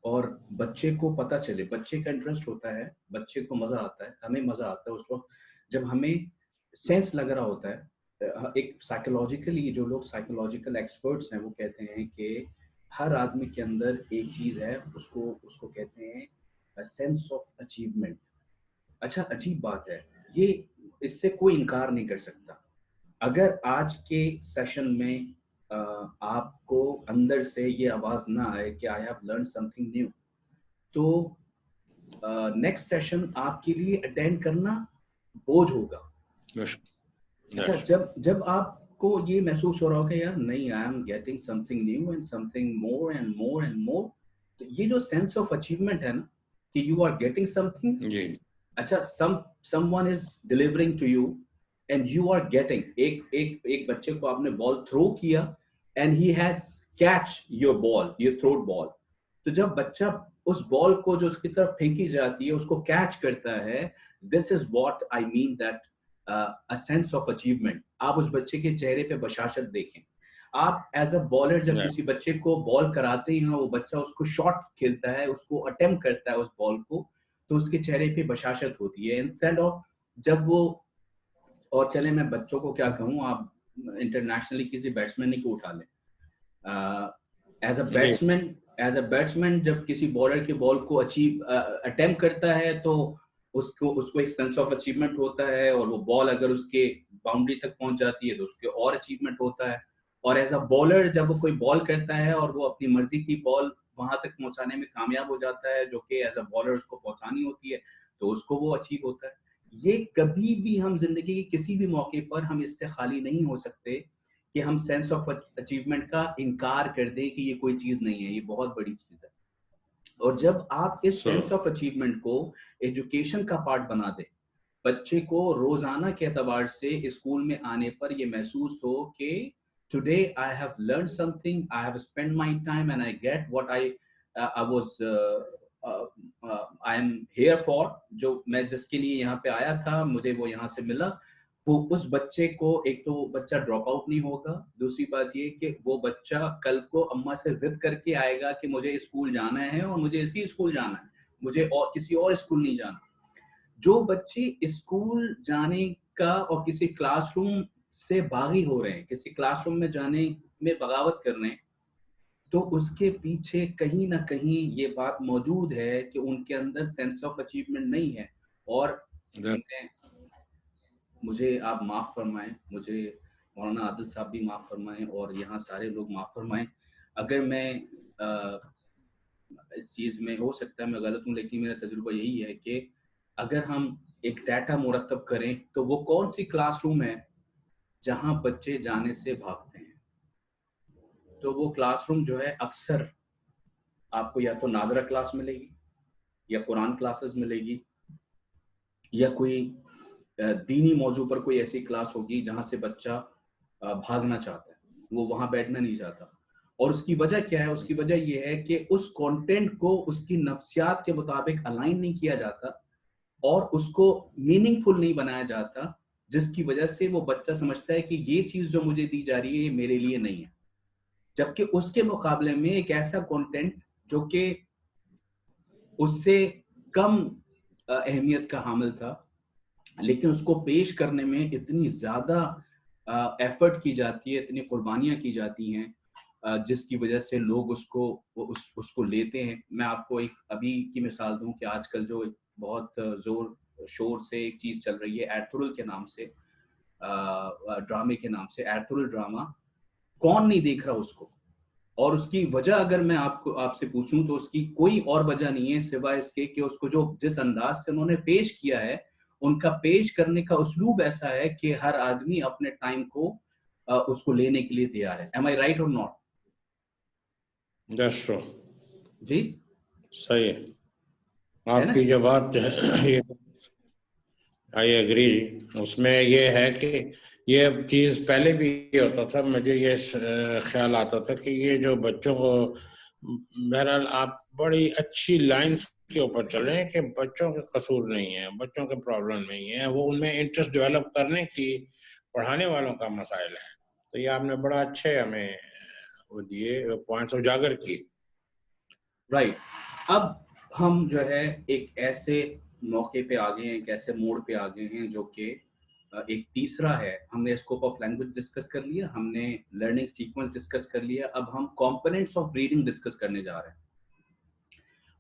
और बच्चे को पता चले, बच्चे का इंटरेस्ट होता है, बच्चे को मज़ा आता है, हमें मज़ा आता है उस वक़्त जब हमें सेंस लग रहा होता है। एक साइकोलॉजिकली जो लोग साइकोलॉजिकल एक्सपर्ट्स हैं वो कहते हैं कि हर आदमी के अंदर एक चीज़ है, उसको उसको कहते हैं सेंस ऑफ अचीवमेंट। अच्छा, अजीब बात है, ये इससे कोई इनकार नहीं कर सकता। अगर आज के सेशन में आपको अंदर से ये आवाज़ ना आए कि I have learned something new, तो नेक्स्ट सेशन आपके लिए अटेंड करना बोझ होगा। अच्छा, जब जब आपको ये महसूस हो रहा हो कि यार नहीं, I am getting something new and something more and more and more, तो ये जो सेंस ऑफ अचीवमेंट है ना, कि यू आर गेटिंग समथिंग। जी। अच्छा, someone is delivering to you and you are getting, एक बच्चे को आपने बॉल थ्रो किया and he has catch your ball, your throat ball। तो जब बच्चा उस बॉल को जो उसकी तरफ फेंकी जाती है उसको कैच करता है, this is what I mean that a sense of achievement। आप उस बच्चे के चेहरे पे बशाशत देखें। आप एज अ बॉलर जब किसी बच्चे को बॉल कराते हैं, वो बच्चा उसको शॉट खेलता है, उसको अटेम्प्ट करता है उस बॉल को, तो उसके चेहरे पे बशाशत होती है इंस्टेड ऑफ जब वो, और चले मैं बच्चों को क्या कहूँ, आप इंटरनेशनली किसी बैट्समैन को उठा लें, एज अ बैट्समैन, जब किसी बॉलर के बॉल को अचीव अटेम्प्ट करता है तो उसको उसको एक सेंस ऑफ अचीवमेंट होता है, और वो बॉल अगर उसके बाउंड्री तक पहुंच जाती है तो उसके और अचीवमेंट होता है। और एज अ बॉलर जब वो कोई बॉल करता है और वो अपनी मर्जी की बॉल वहां तक पहुंचाने में कामयाब हो जाता है, जो कि एज अ बॉलर उसको पहुंचानी होती है, तो उसको वो अचीव होता है। ये कभी भी हम जिंदगी के किसी भी मौके पर हम इससे खाली नहीं हो सकते कि हम सेंस ऑफ अचीवमेंट का इनकार कर दें कि ये कोई चीज नहीं है, ये बहुत बड़ी चीज है। और जब आप इस सेंस ऑफ अचीवमेंट को एजुकेशन का पार्ट बना दें, बच्चे को रोजाना के एतबार से स्कूल में आने पर ये महसूस हो कि today I have learn something, I have spend my time and I get what I was I am here for, जो मैं जिसके लिए यहाँ पे आया था मुझे वो यहाँ से मिला। वो उस बच्चे को, एक तो बच्चा ड्रॉप आउट नहीं होगा, दूसरी बात ये कि वो बच्चा कल को अम्मा से जिद करके आएगा कि मुझे स्कूल जाना है और मुझे इसी स्कूल जाना है, मुझे और किसी और स्कूल नहीं जाना। जो बच्चे स्कूल जाने का और किसी क्लासरूम से बागी हो रहे हैं, किसी क्लासरूम में जाने में बगावत कर रहे हैं, तो उसके पीछे कहीं ना कहीं ये बात मौजूद है कि उनके अंदर सेंस ऑफ अचीवमेंट नहीं है। और मुझे आप माफ़ फरमाएं, मुझे मौलाना आदिल साहब भी माफ़ फरमाएं और यहाँ सारे लोग माफ़ फरमाएं अगर मैं इस चीज़ में, हो सकता है मैं गलत हूँ, लेकिन मेरा तजुर्बा यही है कि अगर हम एक डाटा मुरतब करें तो वो कौन सी क्लासरूम है जहाँ बच्चे जाने से भागते हैं, तो वो क्लासरूम जो है अक्सर आपको या तो नाजरा क्लास मिलेगी, या कुरान क्लासेस मिलेगी, या कोई दीनी मौजू पर कोई ऐसी क्लास होगी जहाँ से बच्चा भागना चाहता है, वो वहाँ बैठना नहीं चाहता। और उसकी वजह क्या है? उसकी वजह ये है कि उस कंटेंट को उसकी नफ्सियात के मुताबिक अलाइन नहीं किया जाता और उसको मीनिंगफुल नहीं बनाया जाता, जिसकी वजह से वो बच्चा समझता है कि ये चीज़ जो मुझे दी जा रही है ये मेरे लिए नहीं है। जबकि उसके मुकाबले में एक ऐसा कंटेंट जो कि उससे कम अहमियत का हामिल था, लेकिन उसको पेश करने में इतनी ज़्यादा एफर्ट की जाती है, इतनी कुर्बानियाँ की जाती हैं, जिसकी वजह से लोग उसको लेते हैं। मैं आपको एक अभी की मिसाल दूँ कि आजकल जो एक बहुत ज़ोर शोर से एक चीज़ चल रही है एर्थुरुल के नाम से, ड्रामे के नाम से, एर्थुरुल ड्रामा। कौन नहीं देख रहा उसको? और उसकी वजह अगर मैं आपसे पूछूं तो उसकी कोई और वजह नहीं है सिवाय इसके कि उसको जो जिस अंदाज से उन्होंने पेश किया है, उनका पेश करने का उस्लूब ऐसा है कि हर आदमी अपने टाइम को उसको लेने के लिए तैयार है। एम आई राइट और नॉट? That's true. जी सही है है ना? आपकी जो बात है, आई एग्री। उसमें ये है कि ये चीज़ पहले भी होता था, मुझे ये ख्याल आता था कि ये जो बच्चों को, बहरहाल आप बड़ी अच्छी लाइंस के ऊपर चल रहे हैं कि बच्चों का कसूर नहीं है, बच्चों के प्रॉब्लम नहीं है, वो उनमें इंटरेस्ट डेवलप करने की पढ़ाने वालों का मसाइल है। तो ये आपने बड़ा अच्छे हमें वो दिए पॉइंट्स उजागर किए। राइट। अब हम जो है एक ऐसे मौके पे आ गए हैं, एक ऐसे मोड़ पे आ गए हैं जो कि एक तीसरा है। हमने स्कोप ऑफ लैंग्वेज डिस्कस कर लिया, हमने लर्निंग सीक्वेंस डिस्कस कर लिया, अब हम कंपोनेंट्स ऑफ रीडिंग डिस्कस करने जा रहे हैं।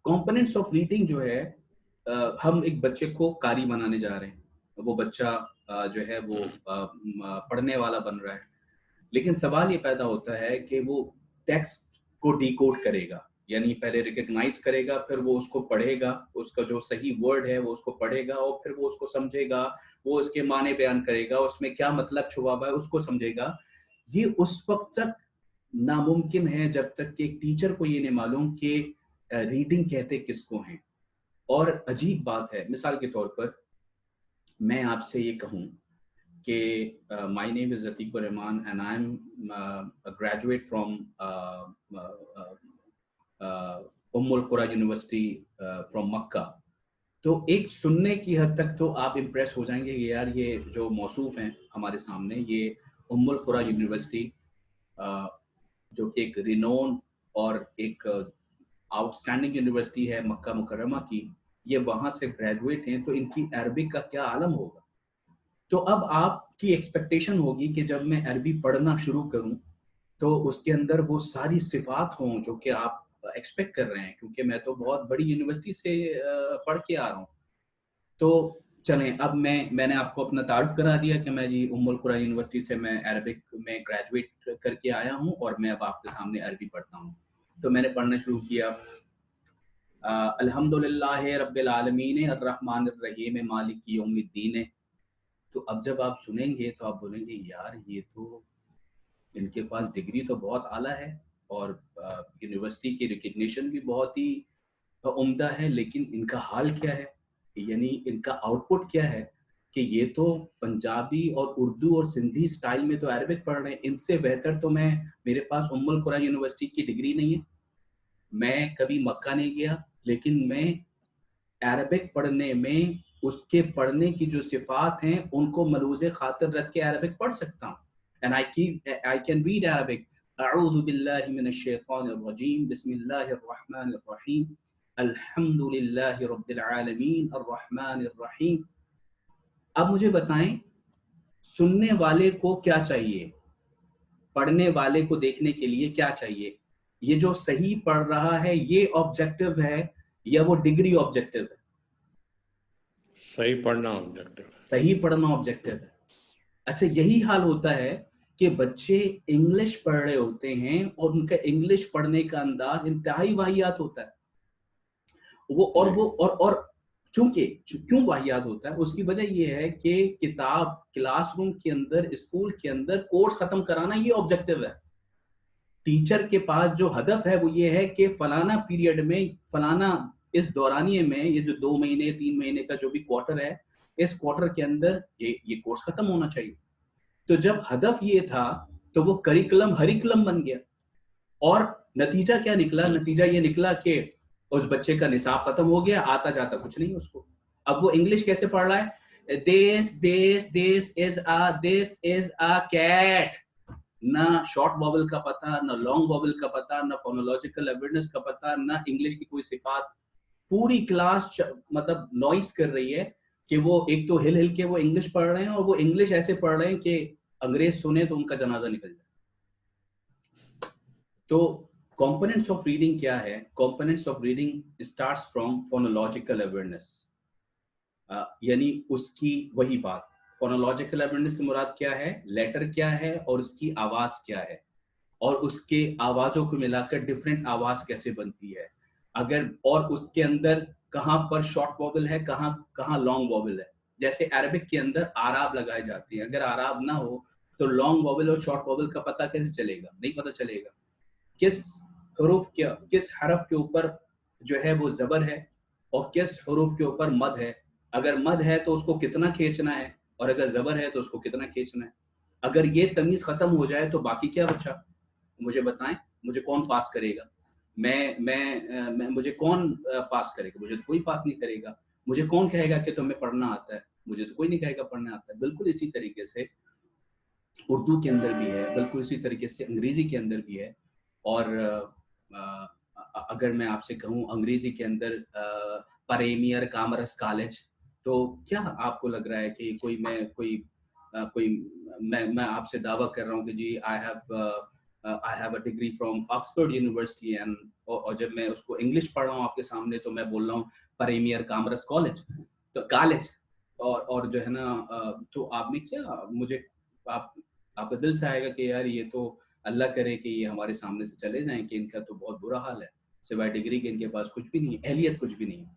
कंपोनेंट्स ऑफ रीडिंग जो है, हम एक बच्चे को कारी बनाने जा रहे हैं, वो बच्चा जो है वो पढ़ने वाला बन रहा है। लेकिन सवाल ये पैदा होता है कि वो टेक्स्ट को डिकोड करेगा, यानी पहले रिकग्नाइज करेगा, फिर वो उसको पढ़ेगा, उसका जो सही वर्ड है वो उसको पढ़ेगा और फिर वो उसको समझेगा, वो उसके माने बयान करेगा, उसमें क्या मतलब छुपा हुआ है उसको समझेगा। ये उस वक्त तक नामुमकिन है जब तक कि एक टीचर को ये नहीं मालूम कि रीडिंग कहते किसको हैं। और अजीब बात है, मिसाल के तौर पर मैं आपसे ये कहूँ कि my name is Atiq Rahman and I'm a graduate from Ummul Qura University from Makkah। तो एक सुनने की हद तक तो आप इम्प्रेस हो जाएंगे कि यार ये जो मौसूफ हैं हमारे सामने, ये उम्मुल कुरा यूनिवर्सिटी जो कि एक रिनोन और एक आउटस्टैंडिंग यूनिवर्सिटी है मक्का मुकर्रमा की, ये वहाँ से ग्रेजुएट हैं, तो इनकी अरबिक का क्या आलम होगा। तो अब आपकी एक्सपेक्टेशन होगी कि जब मैं अरबी पढ़ना शुरू करूं तो उसके अंदर वो सारी सिफात हों जो कि आप एक्सपेक्ट कर रहे हैं, क्योंकि मैं तो बहुत बड़ी यूनिवर्सिटी से पढ़ के आ रहा हूँ। तो चलें, अब मैंने आपको अपना तारुफ करा दिया कि मैं जी उम्मुल कुरा यूनिवर्सिटी से मैं अरबिक में ग्रेजुएट करके आया हूँ और मैं अब आपके सामने अरबी पढ़ता हूँ। तो मैंने पढ़ना शुरू किया, अल्हम्दुलिल्लाह रब्बिल आलमीन अर्रहमानिर रहीम मालिकी यौमिद्दीन। तो अब जब आप सुनेंगे तो आप बोलेंगे यार ये तो, इनके पास डिग्री तो बहुत आला है और यूनिवर्सिटी की रिकग्निशन भी बहुत ही उम्दा है, लेकिन इनका हाल क्या है, यानी इनका आउटपुट क्या है कि ये तो पंजाबी और उर्दू और सिंधी स्टाइल में तो अरबिक पढ़ रहे हैं, इनसे बेहतर तो मैं, मेरे पास उम्मुल कुरा यूनिवर्सिटी की डिग्री नहीं है, मैं कभी मक्का नहीं गया, लेकिन मैं अरबिक पढ़ने में उसके पढ़ने की जो सिफात हैं उनको मलूज़े खातिर रख के अरबिक पढ़ सकता हूँ। And I can read Arabic. अऊज़ु बिल्लाहि मिनश शैतानिर रजीम, बिस्मिल्लाहिर रहमानिर रहीम, अल्हम्दुलिल्लाहि रब्बिल आलमीन, अर्रहमानिर रहीम। अब मुझे बताएं, सुनने वाले को क्या चाहिए, पढ़ने वाले को देखने के लिए क्या चाहिए? ये जो सही पढ़ रहा है ये ऑब्जेक्टिव है या वो डिग्री ऑब्जेक्टिव है? सही पढ़ना ऑब्जेक्टिव है। सही पढ़ना ऑब्जेक्टिव है। अच्छा, यही हाल होता है कि बच्चे इंग्लिश पढ़ रहे होते हैं और उनका इंग्लिश पढ़ने का अंदाज इंतहाई वाहियात होता है। वो और चूंकि क्यों वाहियात होता है, उसकी वजह यह है कि किताब, क्लासरूम के अंदर, स्कूल के अंदर कोर्स खत्म कराना ये ऑब्जेक्टिव है। टीचर के पास जो हदफ है वो ये है कि फलाना पीरियड में, फलाना इस दौरानिये में, ये जो 2 महीने 3 महीने का जो भी क्वार्टर है, इस क्वार्टर के अंदर ये कोर्स खत्म होना चाहिए। तो जब हदफ ये था तो वो करिकुलम हरिकुलम बन गया और नतीजा क्या निकला? नतीजा ये निकला कि उस बच्चे का निसाब खत्म हो गया, आता जाता कुछ नहीं उसको। अब वो इंग्लिश कैसे पढ़ रहा है? This is a cat. ना शॉर्ट वॉवल का पता, ना लॉन्ग वॉवल का पता, ना फोनोलॉजिकल अवेयरनेस का पता, ना इंग्लिश की कोई सिफात। पूरी क्लास मतलब नॉइस कर रही है कि वो एक तो हिल हिल के वो इंग्लिश पढ़ रहे हैं और वो इंग्लिश ऐसे पढ़ रहे हैं कि अंग्रेज सुने तो उनका जनाजा निकल जाए। तो कंपोनेंट्स ऑफ रीडिंग क्या है? Components of reading starts from phonological awareness, यानी उसकी वही बात, फोनोलॉजिकल अवेयरनेस से मुराद क्या है, लेटर क्या है और उसकी आवाज क्या है, और उसके आवाजों को मिलाकर डिफरेंट आवाज कैसे बनती है, अगर, और उसके अंदर कहाँ पर शॉर्ट वॉवल है, कहाँ कहाँ लॉन्ग वॉवल है। जैसे अरबिक के अंदर आराब लगाए जाते हैं, अगर आराब ना हो तो लॉन्ग वॉवल और शॉर्ट वॉवल का पता कैसे चलेगा? नहीं पता चलेगा। किस हरूफ के, किस हरफ के ऊपर जो है वो जबर है और किस हरूफ के ऊपर मद है। अगर मद है तो उसको कितना खींचना है और अगर जबर है तो उसको कितना खींचना है। अगर ये तमीज खत्म हो जाए तो बाकी क्या बचा? मुझे बताएं, मुझे कौन पास करेगा? मैं मुझे कौन पास करेगा? मुझे तो कोई पास नहीं करेगा। मुझे कौन कहेगा कि तुम्हें पढ़ना आता है? मुझे तो कोई नहीं कहेगा पढ़ना आता है। बिल्कुल इसी तरीके से उर्दू के अंदर भी है, बिल्कुल इसी तरीके से अंग्रेजी के अंदर भी है। और अगर मैं आपसे कहूँ अंग्रेजी के अंदर परेमियर कामरस कॉलेज, तो क्या आपको लग रहा है कि कोई मैं आपसे दावा कर रहा हूँ कि जी I have a degree from Oxford university and, और जब मैं उसको इंग्लिश पढ़ रहा हूँ आपके सामने तो मैं बोल रहा हूँ परेमियर कामरस कॉलेज, तो कॉलेज, और जो है ना तो आपने क्या मुझे आप आपका दिल से आएगा कि यार ये तो अल्लाह करे कि ये हमारे सामने से चले जाएं कि इनका तो बहुत बुरा हाल है, सिवाय डिग्री के इनके पास कुछ भी नहीं है, अहलियत कुछ भी नहीं है।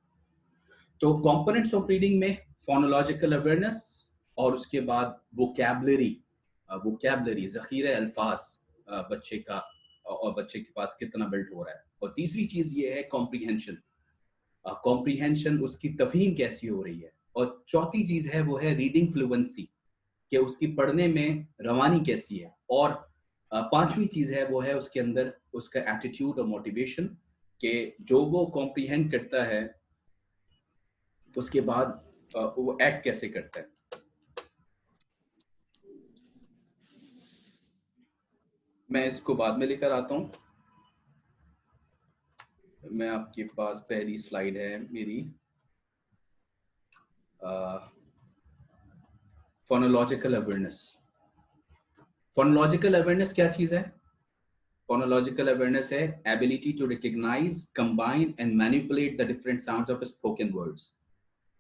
तो कंपोनेंट्स ऑफ रीडिंग में फोनोलॉजिकल अवेयरनेस, और उसके बाद वोकैबुलरी ज़ख़ीरे अल्फाज बच्चे का, और बच्चे के पास कितना बिल्ड हो रहा है। और तीसरी चीज़ ये है कॉम्प्रीहेंशन, कॉम्प्रीहेंशन उसकी तफ़हीम कैसी हो रही है। और चौथी चीज़ है वो है रीडिंग फ्लुएंसी, कि उसकी पढ़ने में रवानी कैसी है। और पांचवी चीज़ है वो है उसके अंदर उसका एटीट्यूड और मोटिवेशन, कि जो वो कॉम्प्रीहेंड करता है उसके बाद वो एक्ट कैसे करता है। मैं इसको बाद में लेकर आता हूँ। मैं आपके पास पहली स्लाइड है मेरी, फोनोलॉजिकल अवेयरनेस। फोनोलॉजिकल अवेयरनेस क्या चीज़ है? फोनोलॉजिकल अवेयरनेस है ability to recognise, combine and manipulate the different sounds of spoken words.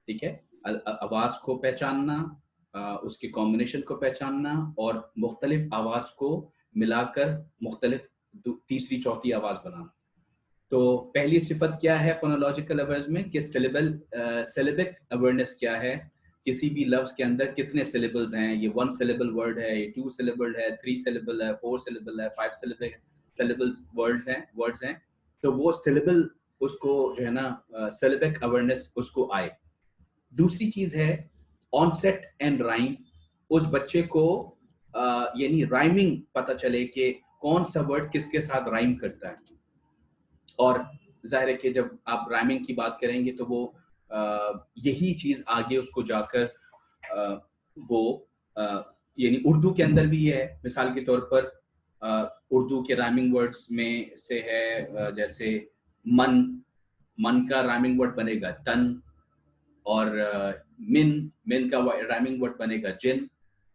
ठीक है, आवाज को पहचानना, उसके कॉम्बिनेशन को पहचानना, और मुख्तलिफ आवाज को मिलाकर मुख्तलिफ तीसरी चौथी आवाज बनाना। तो पहली सिफत क्या है फोनोलॉजिकल अवेयरनेस में कि सिलेबिक अवेयरनेस क्या है, किसी भी लफ्ज के अंदर कितने सिलेबल्स हैं, ये 1 सिलेबल वर्ड है, ये 2 सिलेबल है, 3 सिलेबल है, 4 सिलेबल है, 5 सिलेबल्स वर्ड्स हैं। तो वो सिलेबल उसको जो है ना सिलेबिक अवेयरनेस उसको आए। दूसरी चीज है ऑनसेट एंड राइम, उस बच्चे को यानी राइमिंग पता चले कि कौन सा वर्ड किसके साथ राइम करता है। और जाहिर है कि जब आप राइमिंग की बात करेंगे तो वो यही चीज आगे उसको जाकर वो यानी उर्दू के अंदर भी है। मिसाल के तौर पर उर्दू के राइमिंग वर्ड्स में से है जैसे मन का राइमिंग वर्ड बनेगा तन, और मिन का राइमिंग वर्ड बनेगा जिन।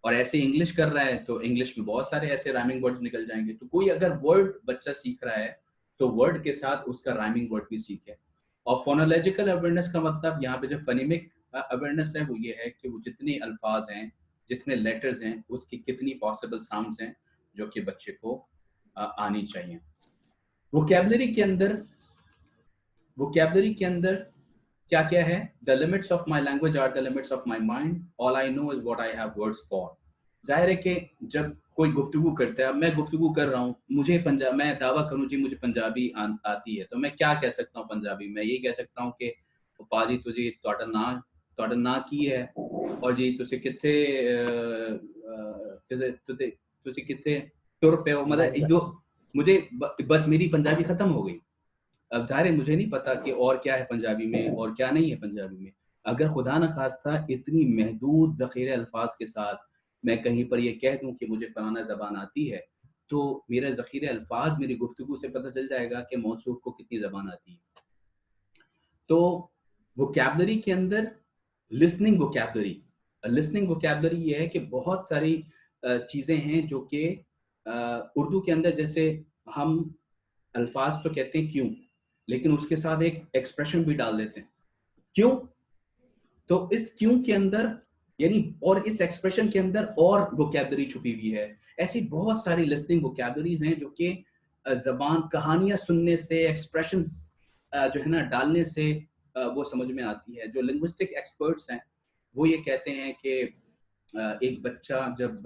और ऐसे इंग्लिश कर रहा है तो इंग्लिश में बहुत सारे ऐसे राइमिंग वर्ड्स निकल जाएंगे। तो कोई अगर वर्ड बच्चा सीख रहा है तो वर्ड के साथ उसका राइमिंग वर्ड भी सीखे। और फोनोलॉजिकल अवेयरनेस का मतलब यहाँ पे जो फनीमिक अवेयरनेस है वो ये है कि वो जितने अल्फाज हैं, जितने लेटर्स हैं, उसकी कितनी पॉसिबल साउंड्स हैं जो कि बच्चे को आनी चाहिए। वोकैबुलरी के अंदर क्या क्या है? The limits of my language are the limits of my mind, all I know is what I have words for. जाहिर है कि जब कोई गुफ्तगू करता है, मैं गुफ्तगू कर रहा हूँ, मैं दावा करूँ जी मुझे पंजाबी आती है, तो मैं क्या कह सकता हूँ पंजाबी में? ये कह सकता हूँ कि पाजी तुझे ਤੁਹਾਡਾ ਨਾਂ ਕੀ है, और जी तुसी किथे तुसी किथे तुर पे हो, मतलब मुझे बस मेरी पंजाबी खत्म हो गई। अब जाहिर है मुझे नहीं पता कि और क्या है पंजाबी में और क्या नहीं है पंजाबी में। अगर खुदा न खास्ता इतनी महदूद ज़ख़ीरे अल्फाज के साथ मैं कहीं पर ये कह दूं कि मुझे फलाना ज़बान आती है, तो मेरे ज़ख़ीरे अल्फाज मेरी गुफ्तगू से पता चल जाएगा कि मौसूफ को कितनी ज़बान आती है। तो वोकैबुलरी के अंदर लिसनिंग वोकैबुलरी ये है कि बहुत सारी चीज़ें हैं जो कि उर्दू के अंदर, जैसे हम अल्फाज तो कहते हैं क्यों, लेकिन उसके साथ एक एक्सप्रेशन भी डाल देते हैं क्यों। तो इस क्यों के अंदर यानी और इस एक्सप्रेशन के अंदर और वोकैबुलरी छुपी हुई है। ऐसी बहुत सारी लिसनिंग वोकैबुलरीज हैं जो कि जबान कहानियां सुनने से, एक्सप्रेशंस जो है ना डालने से वो समझ में आती है। जो लिंग्विस्टिक एक्सपर्ट्स हैं वो ये कहते हैं कि एक बच्चा जब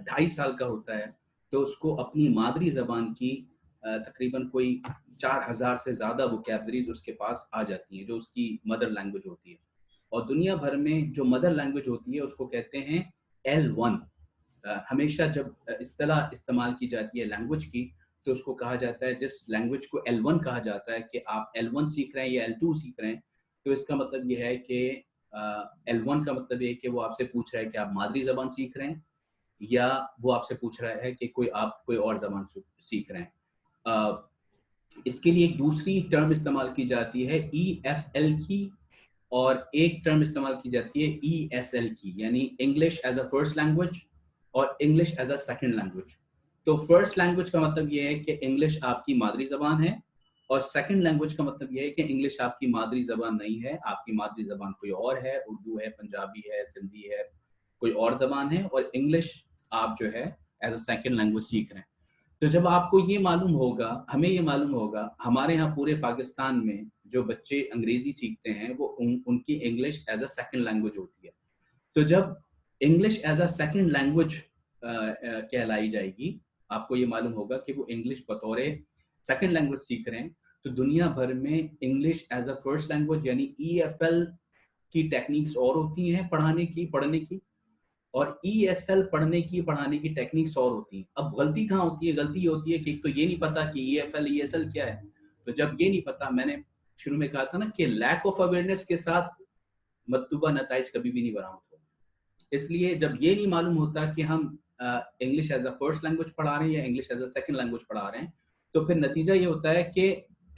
2.5 साल का होता है तो उसको अपनी मादरी जबान की तकरीबन कोई 4000 से ज्यादा वोकैबुलरीज उसके पास आ जाती है जो उसकी मदर लैंग्वेज होती है। और दुनिया भर में जो मदर लैंग्वेज होती है उसको कहते हैं L1। हमेशा जब इस्तेलाह इस्तेमाल की जाती है लैंग्वेज की तो उसको कहा जाता है, जिस लैंग्वेज को L1 कहा जाता है कि आप L1 सीख रहे हैं या L2 सीख रहे हैं, तो इसका मतलब ये है कि L1 का मतलब ये है कि वो आपसे पूछ रहा है कि आप मादरी जबान सीख रहे हैं या वो आपसे पूछ रहा है कि आप कोई और जबान सीख रहे हैं। इसके लिए एक दूसरी टर्म इस्तेमाल की जाती है EFL की, और एक टर्म इस्तेमाल की जाती है ESL की, यानी English as a first language और English as a second language. तो फर्स्ट लैंग्वेज का मतलब ये है कि इंग्लिश आपकी मादरी जबान है, और सेकंड लैंग्वेज का मतलब ये है कि इंग्लिश आपकी मादरी जबान नहीं है, आपकी मादरी जबान कोई और है, उर्दू है, पंजाबी है, सिंधी है, कोई और जबान है, और इंग्लिश आप जो है एज अ सेकंड लैंग्वेज सीख रहे हैं। तो जब आपको ये मालूम होगा, हमें ये मालूम होगा, हमारे यहाँ पूरे पाकिस्तान में जो बच्चे अंग्रेजी सीखते हैं वो उनकी English as a second language होती है। तो जब English as a second language कहलाई जाएगी, आपको ये मालूम होगा कि वो इंग्लिश बतौर सेकंड लैंग्वेज सीख रहे हैं, तो दुनिया भर में English as a first language यानी EFL की टेक्निक्स और होती हैं पढ़ने की, और ESL पढ़ाने की टेक्निक्स और होती हैं। अब गलती कहाँ होती है? गलती ये होती है कि एक तो ये नहीं पता कि EFL ESL क्या है। तो जब ये नहीं पता, मैंने शुरू में कहा था ना कि लैक ऑफ अवेयरनेस के साथ मतलूबा नताइज कभी भी नहीं बरामद होते। इसलिए जब ये नहीं मालूम होता कि हम English as a first language पढ़ा रहे हैं या English as a second language पढ़ा रहे हैं, तो फिर नतीजा ये होता है कि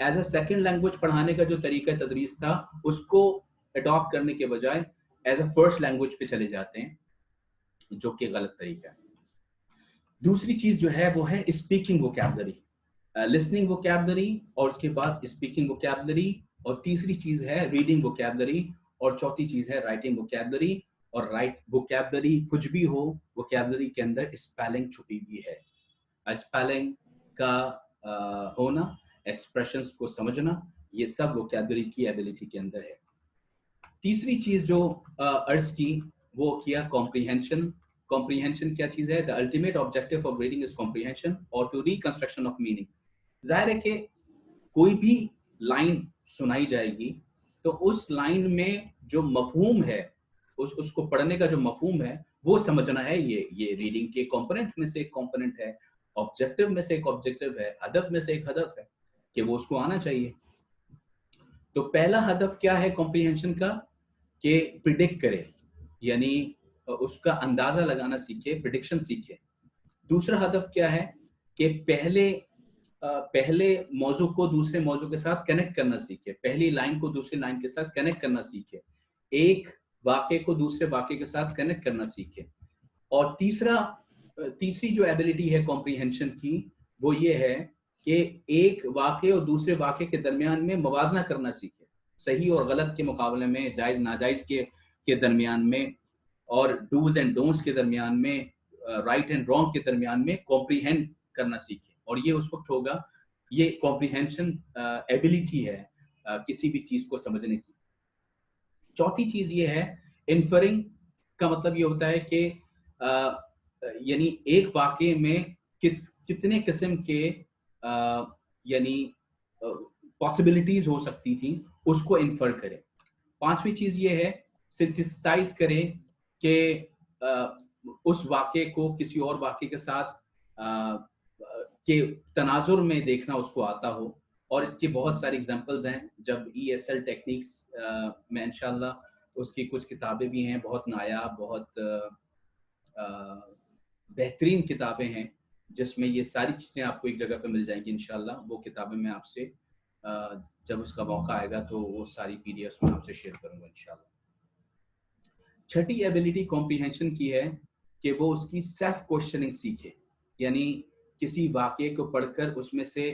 एज अ सेकंड लैंग्वेज पढ़ाने का जो तरीका तदरीस था, उसको अडॉप्ट करने के बजाय एज अ फर्स्ट लैंग्वेज पे चले जाते हैं, जो कि गलत तरीका है। दूसरी चीज जो है वो है स्पीकिंग वोकैबुलरी, लिसनिंग वोकैबुलरी, और उसके बाद स्पीकिंग वोकैबुलरी, और तीसरी चीज है रीडिंग वोकैबुलरी, और चौथी चीज है राइटिंग वोकैबुलरी। और राइट वोकैबुलरी कुछ भी हो, वोकैबुलरी के अंदर स्पेलिंग छुपी हुई है। स्पेलिंग का होना, एक्सप्रेशंस को समझना, ये सब वोकैबुलरी की एबिलिटी के अंदर है। तीसरी चीज जो अर्ज की, वो किया कॉम्प्रीहेंशन। कॉम्प्रीहेंशन क्या चीज है? The ultimate objective of reading is comprehension और टू रिकंस्ट्रक्शन ऑफ मीनिंग। जाहिर है कि कोई भी लाइन सुनाई जाएगी, तो उस लाइन में जो मफहूम है, उसको पढ़ने का जो मफहूम है, वो समझना है। ये रीडिंग के कंपोनेंट में से एक कंपोनेंट है, ऑब्जेक्टिव में से एक ऑब्जेक्टिव है, हदफ में से एक हदफ है कि वो उसको आना चाहिए। तो पहला हदफ क्या है कॉम्प्रीहेंशन का? कि प्रिडिक्ट करे, यानी उसका अंदाजा लगाना सीखे, प्रिडिक्शन सीखे। दूसरा हदफ क्या है? कि पहले मौजू को दूसरे मौजू के साथ कनेक्ट करना सीखे, पहली लाइन को दूसरी लाइन के साथ कनेक्ट करना सीखे, एक वाक्य को दूसरे वाक्य के साथ कनेक्ट करना सीखे। और तीसरी जो एबिलिटी है कॉम्प्रीहेंशन की, वो ये है कि एक वाक्य और दूसरे वाक्य के दरमियान में मवाजना करना सीखे, सही और गलत के मुकाबले में, जायज नाजायज के दरमियान में, और डूज एंड डोंट्स के दरमियान में, राइट एंड रॉन्ग के दरमियान में कॉम्प्रीहेंड करना सीखे। और ये उस वक्त होगा, ये कॉम्प्रीहेंशन एबिलिटी है किसी भी चीज को समझने की। चौथी चीज ये है इन्फरिंग का मतलब ये होता है कि यानी एक वाक्य में कितने किस्म के यानी पॉसिबिलिटीज हो सकती थी, उसको इन्फर करें। पांचवी चीज ये है सिंथेसाइज करें कि उस वाक्य को किसी और वाक्य के साथ के तनाजुर में देखना उसको आता हो। और इसकी बहुत सारी एग्जांपल्स हैं। जब ESL टेक्निक्स में इंशाल्लाह उसकी कुछ किताबें भी हैं, बहुत नायाब, बहुत बेहतरीन किताबें हैं, जिसमें ये सारी चीज़ें आपको एक जगह पे मिल जाएंगी इंशाल्लाह। वो किताबें मैं आपसे जब उसका मौका आएगा तो वो सारी PDFs में आपसे शेयर करूंगा इंशाल्लाह। छठी एबिलिटी कॉम्प्रीहेंशन की है कि वो उसकी सेल्फ क्वेश्चनिंग सीखे, यानी किसी वाक्य को पढ़कर उसमें से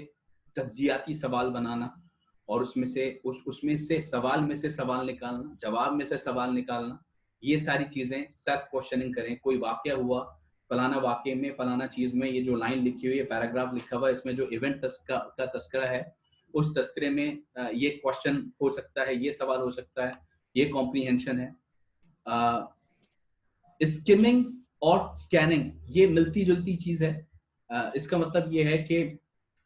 तज्जियाती सवाल बनाना, और उसमें से सवाल में से सवाल निकालना, जवाब में से सवाल निकालना। ये सारी चीजें सेल्फ क्वेश्चनिंग करें। कोई वाक्य हुआ, फलाना वाक्य में फलाना चीज में ये जो लाइन लिखी हुई है, पैराग्राफ लिखा हुआ है, इसमें जो इवेंट का तस्करा है, उस तस्करे में ये क्वेश्चन हो सकता है, ये सवाल हो सकता है, ये कॉम्प्रीहेंशन है। स्किमिंग और स्कैनिंग ये मिलती जुलती चीज है। इसका मतलब ये है कि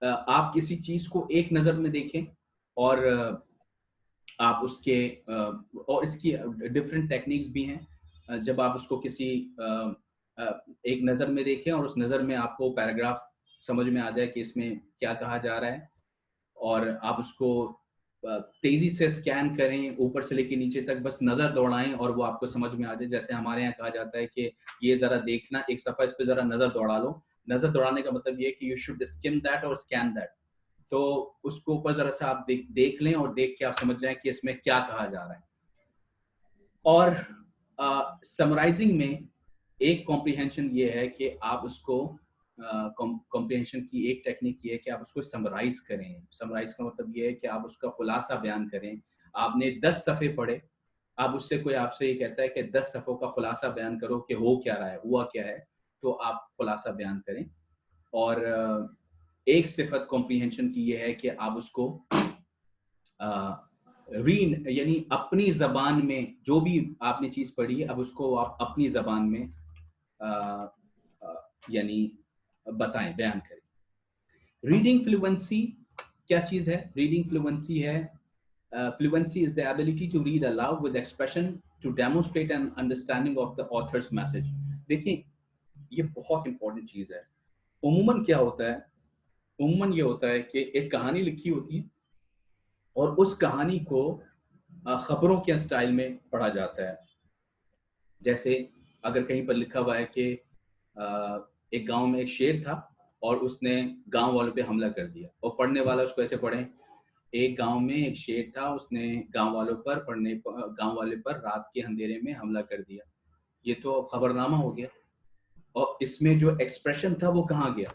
आप किसी चीज को एक नजर में देखें, और आप उसके और इसकी डिफरेंट टेक्निक्स भी हैं। जब आप उसको किसी एक नजर में देखें और उस नजर में आपको पैराग्राफ समझ में आ जाए कि इसमें क्या कहा जा रहा है, और आप उसको तेजी से स्कैन करें, ऊपर से लेके नीचे तक बस नजर दौड़ाएं और वो आपको समझ में आ जाए। जैसे हमारे यहाँ कहा जाता है कि ये जरा देखना, एक सफा इस पे जरा नजर दौड़ा लो। नजर दौड़ाने का मतलब ये है कि यू शुड स्किम दैट और स्कैन दैट। तो उसको ऊपर जरा सा आप देख लें और देख के आप समझ जाएं कि इसमें क्या कहा जा रहा है। और समराइजिंग में एक कॉम्प्रिहेंशन ये है कि आप उसको कॉम्प्रिहेंशन की एक टेक्निक ये है कि आप उसको समराइज करें। समराइज का मतलब ये है कि आप उसका खुलासा बयान करें। आपने 10 सफ़े पढ़े, आप उससे कोई आपसे ये कहता है कि 10 सफ़ों का खुलासा बयान करो कि हो क्या रहा है, हुआ क्या है, तो आप खुलासा बयान करें। और एक सिफत कॉम्प्रिहेंशन की ये है कि आप उसको रीड यानी अपनी जबान में जो भी आपने चीज पढ़ी है, अब उसको आप अपनी जबान में यानी बताएं, बयान करें। रीडिंग फ्लुएंसी क्या चीज है? रीडिंग फ्लुएंसी है, fluency is the ability to read aloud with expression to demonstrate an understanding of the author's message. देखिए, ये बहुत इंपॉर्टेंट चीज है। उम्मन क्या होता है? उम्मन ये होता है कि एक कहानी लिखी होती है और उस कहानी को खबरों के स्टाइल में पढ़ा जाता है। जैसे अगर कहीं पर लिखा हुआ है कि एक गांव में एक शेर था और उसने गांव वालों पे हमला कर दिया, और पढ़ने वाला उसको ऐसे पढ़े, एक गांव में एक शेर था, उसने गांव वाले पर रात के अंधेरे में हमला कर दिया। ये तो खबरनामा हो गया। और इसमें जो एक्सप्रेशन था वो कहाँ गया?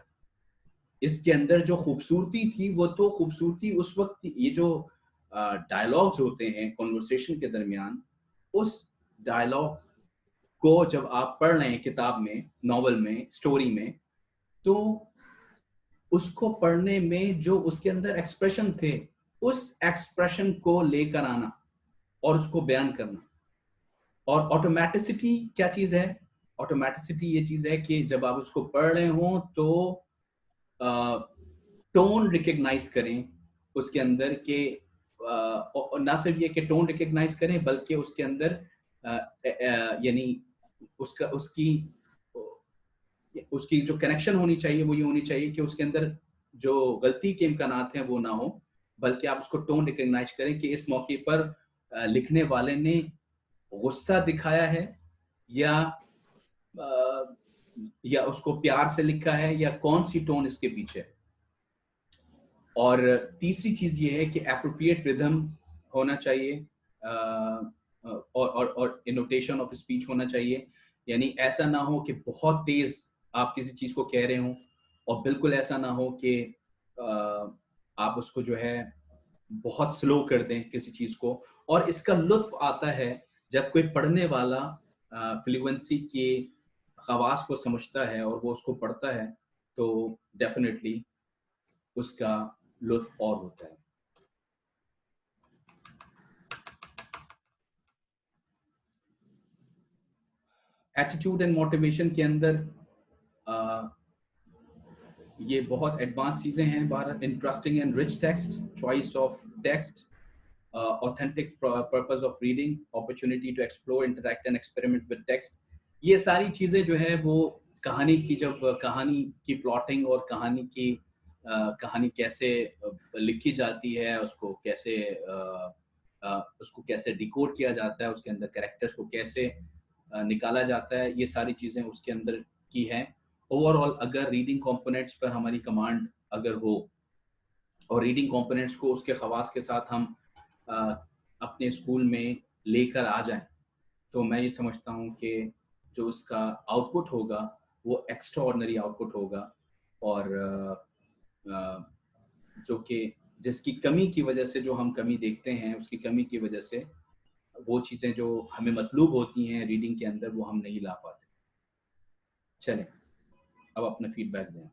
इसके अंदर जो खूबसूरती थी वो तो खूबसूरती उस वक्त थी। ये जो डायलॉग्स होते हैं कॉन्वर्सेशन के दरमियान, उस डायलॉग को जब आप पढ़ रहे हैं किताब में, नॉवल में, स्टोरी में, तो उसको पढ़ने में जो उसके अंदर एक्सप्रेशन थे, उस एक्सप्रेशन को लेकर आना और उसको बयान करना। और ऑटोमेटिसिटी क्या चीज है? ऑटोमेटिसिटी ये चीज है कि जब आप उसको पढ़ रहे हो तो टोन रिकग्नाइज करें उसके अंदर के, ना सिर्फ ये कि टोन रिकग्नाइज करें बल्कि उसके अंदर यानी उसका उसकी उसकी जो कनेक्शन होनी चाहिए वो ये होनी चाहिए कि उसके अंदर जो गलती के इम्कानात हैं वो ना हो, बल्कि आप उसको टोन रिकग्नाइज करें कि इस मौके पर लिखने वाले ने गुस्सा दिखाया है या या उसको प्यार से लिखा है, या कौन सी टोन इसके पीछे है। और तीसरी चीज ये है कि एप्रोप्रिएट रिदम होना चाहिए, और इनोटेशन ऑफ स्पीच होना चाहिए। यानी ऐसा ना हो कि बहुत तेज आप किसी चीज को कह रहे हो, और बिल्कुल ऐसा ना हो कि आप उसको जो है बहुत स्लो कर दें किसी चीज को। और इसका लुत्फ आता है जब कोई पढ़ने वाला फ्लुएंसी के खवास को समझता है और वो उसको पढ़ता है, तो डेफिनेटली उसका लुत्फ और होता है। एटीट्यूड एंड मोटिवेशन के अंदर ये बहुत एडवांस चीजें हैं। बाहर interesting and rich text, choice of text, authentic purpose of reading, opportunity to explore, interact and experiment with text। ये सारी चीजें जो है वो कहानी की, जब कहानी की प्लॉटिंग और कहानी कैसे लिखी जाती है, उसको कैसे डिकोड किया जाता है, उसके अंदर कैरेक्टर्स को कैसे निकाला जाता है, ये सारी चीजें उसके अंदर की हैं। ओवरऑल अगर रीडिंग कंपोनेंट्स पर हमारी कमांड अगर हो और रीडिंग कंपोनेंट्स को उसके खवास के साथ हम अपने स्कूल में लेकर आ जाएं, तो मैं ये समझता हूँ कि जो उसका आउटपुट होगा वो एक्स्ट्रा ऑर्डिनरी आउटपुट होगा। और जो कि जिसकी कमी की वजह से, जो हम कमी देखते हैं उसकी कमी की वजह से, वो चीज़ें जो हमें मतलूब होती हैं रीडिंग के अंदर वो हम नहीं ला पाते। चलें अब अपना फीडबैक दें।